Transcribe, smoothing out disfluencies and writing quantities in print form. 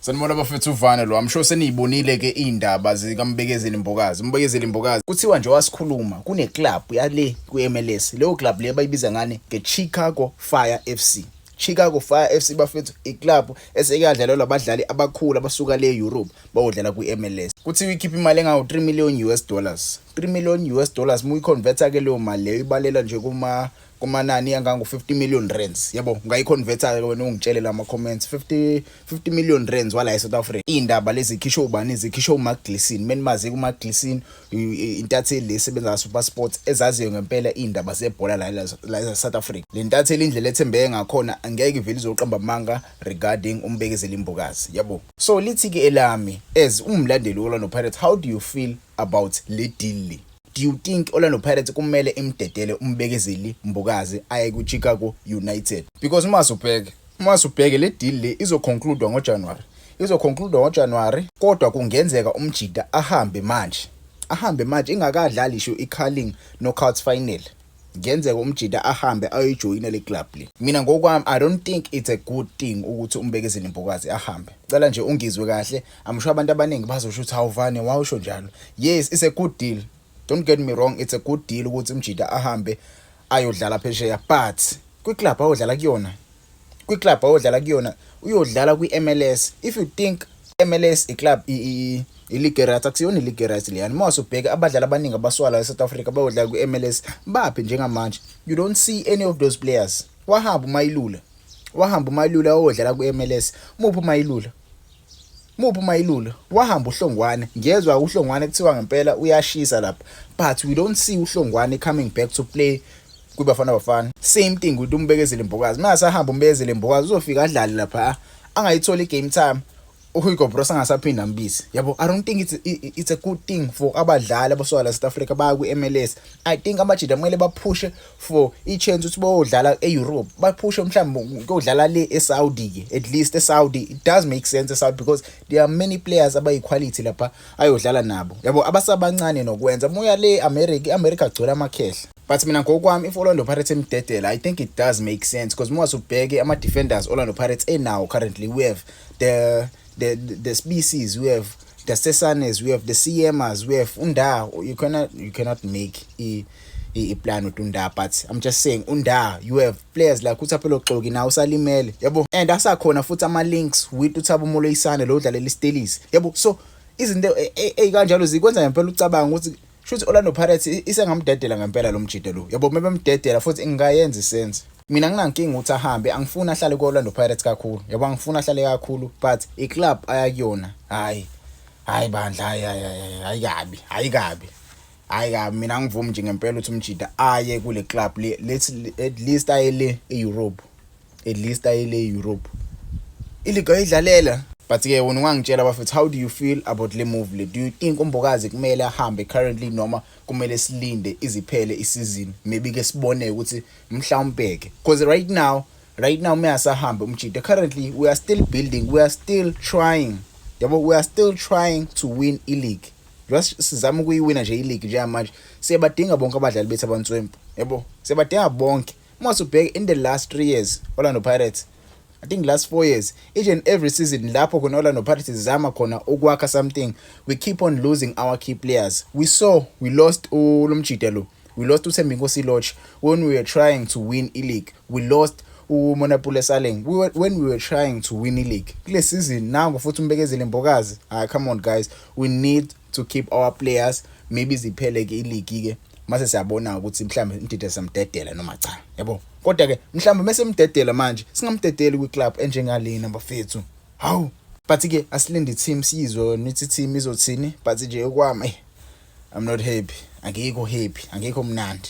Sanibona bafethu uvane lo. I'm sure seniyibonile ke indaba zikaMbekezeli Mbokazi. uMbekezeli Mbokazi kuthiwa nje wasikhuluma kuneclub yale ku-MLS. Leyo club le bayibiza ngani ngeChicago Fire FC. Chicago Fire FC bafethu iclub esekadlalelwa abadlali abakhulu abasuka le Europe bayodlala ku-MLS. Kuthiwa ikhipha imali engawo 3 million US dollars. 3 million US dollars muyiconverta ke leyo mali leyo ibalela nje kumanani yangango 50 million rands. Yabo ngayiconverta ke wena ungitshele lama comments 50 million rands wala eSouth Africa. Indaba lezi ikhishwa ubani izikhishwa uMark Gleeson. Menimazi kuMark Gleeson intatheli lesebenza ka Super Sports ezaziyo ngempela indaba zebhola la eSouth Africa. Le ntatheli indlela ethembeke ngakhona angeke ivele izoqamba amanga regarding uMbekezeli Mbokazi. Yabo. So lithi ke elami as umlandeli woLorlando Pirates, how do you feel about le deal? Do you think Orlando Pirates kumele imdedele uMbekezeli Mbokazi aye kuChicago United? Because masubheke le deal le izoconclude ngoJanuary. Kodwa kungenzeka umjida ahambe manje ingakadlali isho iCarling Knockouts final. Ngenzeka umjida ahambe ayojoina le club le. Mina ngokwami I don't think it's a good thing ukuthi uMbekezeli Mbokazi ahambe. Cela nje ungizwe kahle. Amsho abantu abaningi bazosho ukuthi awuvane wawusho njalo. Yes, it's a good deal. Don't get me wrong, it's a good deal ukuthi umjida ahambe ayodlala phesheya, but kwiclub ayodlala kuyona uyodlala kwiMLS. If you think MLS iclub ileague rights akusiyona ileague rights leyani. Mawasubheka abadlali abaningi abaswala eSouth Africa bayodlala kwiMLS baphi njengamanje. You don't see any of those players. Wahamba uMayilula oyodlala kwiMLS. Muphi uMayilula? Wahamba uHlongwane. Ngiyezwa uHlongwane kuthiwa ngempela uyashisa lapha, but we don't see uHlongwane coming back to play kuBafana Bafana. Same thing with uMbekezeli Mbokazi. Mase ahamba uMbekezeli Mbokazi uzofika adlale lapha angayithola igame time. Uhugo Bros angasaphinda mbisi. Yabo, I don't think it's a good thing for abadlali abaswala South Africa baya ku-MLS. I think amajida kumele baphushe for i-chance ukuthi bayodlala e-Europe. Baphushe mhlawumbe ukudlala le eSaudi ke. At least eSaudi it does make sense eSaudi because there are many players abayi-quality lapha ayodlala nabo. Yabo, abasabancane nokwenza. Moya le America agcwele amakhehla. But mina ngokwami if Orlando Pirates emdedela, I think it does make sense because mwasubheke ama-defenders Orlando Pirates now currently we have the species, we have the Sesanes, we have the CMers, we have Unda. You cannot make a plan with Unda, but I'm just saying Unda, you have players like Uthapelo Xogi now usalimele, yabo, and asakhona futhi ama-links with uThabo Moloisane lo dlalela iStelis, yabo. So izinto kanjalo zikwenza ngempela ucabanga ukuthi shuthi Orlando Pirates isengamdedela ngempela lo mjide lo, yabo. Mebemdedela futhi ingayenza isense. Mina nginankinga ukuthi ahambe, angifuni ahlale ku-Orlando Pirates kakhulu. Yabo, angifuni ahlale kakhulu, but iclub ayakuyona hayi bandla hayi kabi. Mina ngivumi nje ngempela ukuthi umjida aye kule club le. At least aye le eEurope. Iliga ayidlalela. But ke wona ungangitshela bafethu, how do you feel about le move le? Do you think uMbokazi kumele ahambe currently noma kumele silinde iziphele isizini? Maybe ke sibone ukuthi mhlawumbe ke, because right now mayasahamba umjida. Currently we are still building, we are still trying. Yabo, we are still trying to win i-league. Just sizama ukuyiwina nje i-league nje manje. Siyabadinga bonke abadlali bethu abantswempu. Yabo, siyabadinga bonke. Masubheke in the last 3 years Orlando Pirates, I think last 4 years, each and every season lapho khona Orlando Pirates zama khona ukwakha something, we keep on losing our key players. We lost uLomjide lo. We lost uThembinkosi Lorch when we were trying to win i-league. We lost uMonapule Saleng when we were trying to win i-league. Kule season now futhi uMbekezeli Mbokazi. Come on guys, we need to keep our players. Maybe ziphele ke i-league ke mase siyabona ukuthi mhlambe intide samdedela noma cha, yabo. Kodwa ke mhlambe mase mdedela manje singamdedeli kwi-club enjengalena bafethu. Hawu, but ke asilinde team sizwe nithi team izothini, but nje okwami I'm not happy. Angikho mnandi.